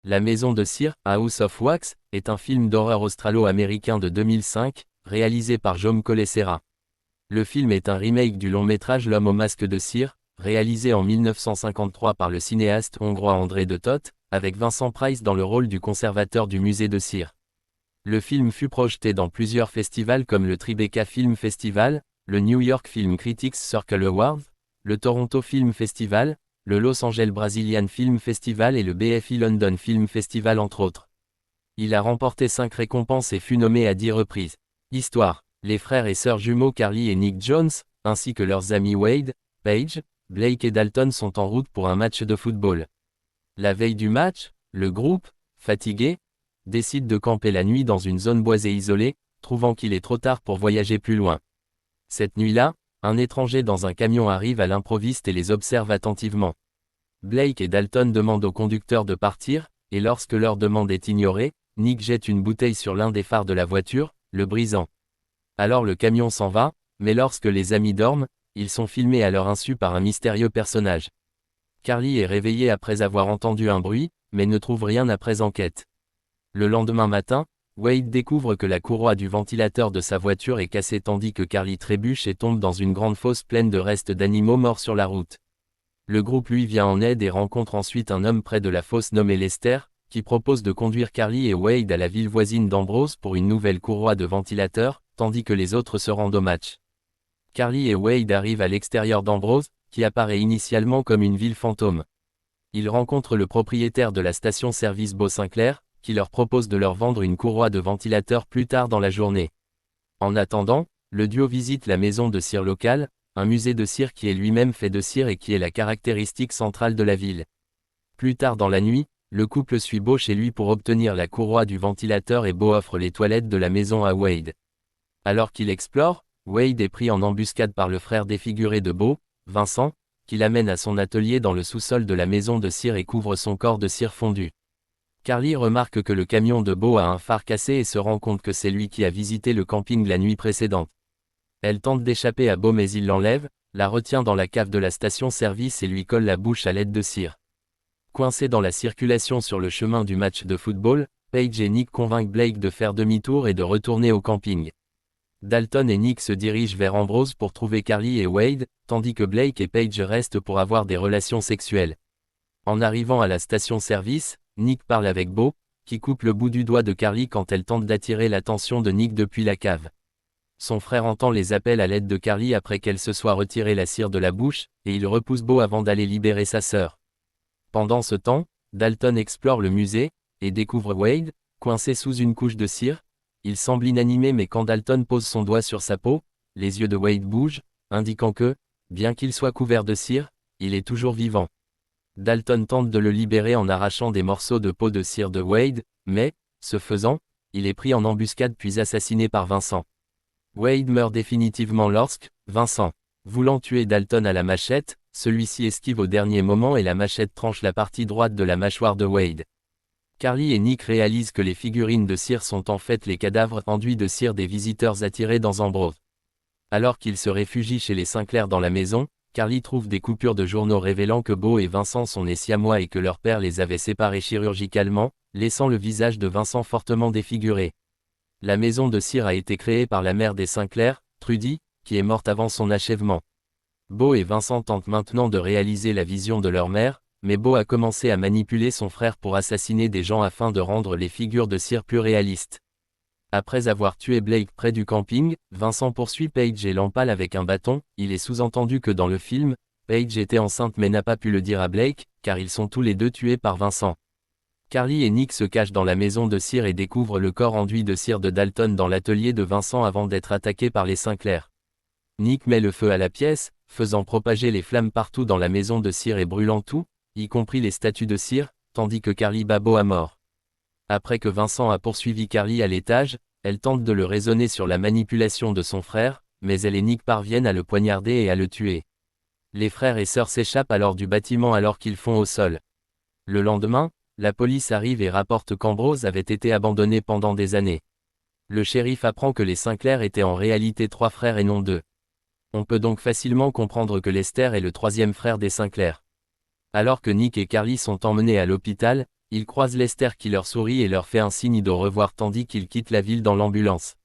La Maison de Cire, House of Wax, est un film d'horreur australo-américain de 2005, réalisé par Jaume Collet-Serra. Le film est un remake du long-métrage L'homme au masque de cire, réalisé en 1953 par le cinéaste hongrois André de Toth, avec Vincent Price dans le rôle du conservateur du musée de cire. Le film fut projeté dans plusieurs festivals comme le Tribeca Film Festival, le New York Film Critics Circle Awards, le Toronto Film Festival, le Los Angeles Brazilian Film Festival et le BFI London Film Festival entre autres. Il a remporté 5 récompenses et fut nommé à 10 reprises. Histoire. Les frères et sœurs jumeaux Carly et Nick Jones, ainsi que leurs amis Wade, Paige, Blake et Dalton sont en route pour un match de football. La veille du match, le groupe, fatigué, décide de camper la nuit dans une zone boisée isolée, trouvant qu'il est trop tard pour voyager plus loin. Cette nuit-là, un étranger dans un camion arrive à l'improviste et les observe attentivement. Blake et Dalton demandent au conducteur de partir, et lorsque leur demande est ignorée, Nick jette une bouteille sur l'un des phares de la voiture, le brisant. Alors le camion s'en va, mais lorsque les amis dorment, ils sont filmés à leur insu par un mystérieux personnage. Carly est réveillée après avoir entendu un bruit, mais ne trouve rien après enquête. Le lendemain matin, Wade découvre que la courroie du ventilateur de sa voiture est cassée tandis que Carly trébuche et tombe dans une grande fosse pleine de restes d'animaux morts sur la route. Le groupe lui vient en aide et rencontre ensuite un homme près de la fosse nommé Lester, qui propose de conduire Carly et Wade à la ville voisine d'Ambrose pour une nouvelle courroie de ventilateur, tandis que les autres se rendent au match. Carly et Wade arrivent à l'extérieur d'Ambrose, qui apparaît initialement comme une ville fantôme. Ils rencontrent le propriétaire de la station-service Beau Sinclair, qui leur propose de leur vendre une courroie de ventilateur plus tard dans la journée. En attendant, le duo visite la maison de cire locale, un musée de cire qui est lui-même fait de cire et qui est la caractéristique centrale de la ville. Plus tard dans la nuit, le couple suit Beau chez lui pour obtenir la courroie du ventilateur et Beau offre les toilettes de la maison à Wade. Alors qu'il explore, Wade est pris en embuscade par le frère défiguré de Beau, Vincent, qui l'amène à son atelier dans le sous-sol de la maison de cire et couvre son corps de cire fondue. Carly remarque que le camion de Beau a un phare cassé et se rend compte que c'est lui qui a visité le camping la nuit précédente. Elle tente d'échapper à Beau mais il l'enlève, la retient dans la cave de la station-service et lui colle la bouche à l'aide de cire. Coincés dans la circulation sur le chemin du match de football, Paige et Nick convainquent Blake de faire demi-tour et de retourner au camping. Dalton et Nick se dirigent vers Ambrose pour trouver Carly et Wade, tandis que Blake et Paige restent pour avoir des relations sexuelles. En arrivant à la station-service, Nick parle avec Beau, qui coupe le bout du doigt de Carly quand elle tente d'attirer l'attention de Nick depuis la cave. Son frère entend les appels à l'aide de Carly après qu'elle se soit retiré la cire de la bouche, et il repousse Beau avant d'aller libérer sa sœur. Pendant ce temps, Dalton explore le musée, et découvre Wade, coincé sous une couche de cire. Il semble inanimé mais quand Dalton pose son doigt sur sa peau, les yeux de Wade bougent, indiquant que, bien qu'il soit couvert de cire, il est toujours vivant. Dalton tente de le libérer en arrachant des morceaux de peau de cire de Wade, mais, ce faisant, il est pris en embuscade puis assassiné par Vincent. Wade meurt définitivement lorsque, Vincent, voulant tuer Dalton à la machette, celui-ci esquive au dernier moment et la machette tranche la partie droite de la mâchoire de Wade. Carly et Nick réalisent que les figurines de cire sont en fait les cadavres enduits de cire des visiteurs attirés dans Ambrose. Alors qu'ils se réfugient chez les Sinclair dans la maison, Carly trouve des coupures de journaux révélant que Beau et Vincent sont nés siamois et que leur père les avait séparés chirurgicalement, laissant le visage de Vincent fortement défiguré. La maison de cire a été créée par la mère des Sinclair, Trudy, qui est morte avant son achèvement. Beau et Vincent tentent maintenant de réaliser la vision de leur mère, mais Beau a commencé à manipuler son frère pour assassiner des gens afin de rendre les figures de cire plus réalistes. Après avoir tué Blake près du camping, Vincent poursuit Paige et l'empale avec un bâton. Il est sous-entendu que dans le film, Paige était enceinte mais n'a pas pu le dire à Blake, car ils sont tous les deux tués par Vincent. Carly et Nick se cachent dans la maison de cire et découvrent le corps enduit de cire de Dalton dans l'atelier de Vincent avant d'être attaqué par les Sinclair. Nick met le feu à la pièce, faisant propager les flammes partout dans la maison de cire et brûlant tout, y compris les statues de cire, tandis que Carly bat Beau à mort. Après que Vincent a poursuivi Carly à l'étage, elle tente de le raisonner sur la manipulation de son frère, mais elle et Nick parviennent à le poignarder et à le tuer. Les frères et sœurs s'échappent alors du bâtiment alors qu'ils font au sol. Le lendemain, la police arrive et rapporte qu'Ambrose avait été abandonnée pendant des années. Le shérif apprend que les Sinclair étaient en réalité 3 frères et non 2. On peut donc facilement comprendre que Lester est le 3e frère des Sinclair. Alors que Nick et Carly sont emmenés à l'hôpital, Ils croisent Lester qui leur sourit et leur fait un signe de revoir tandis qu'il quitte la ville dans l'ambulance.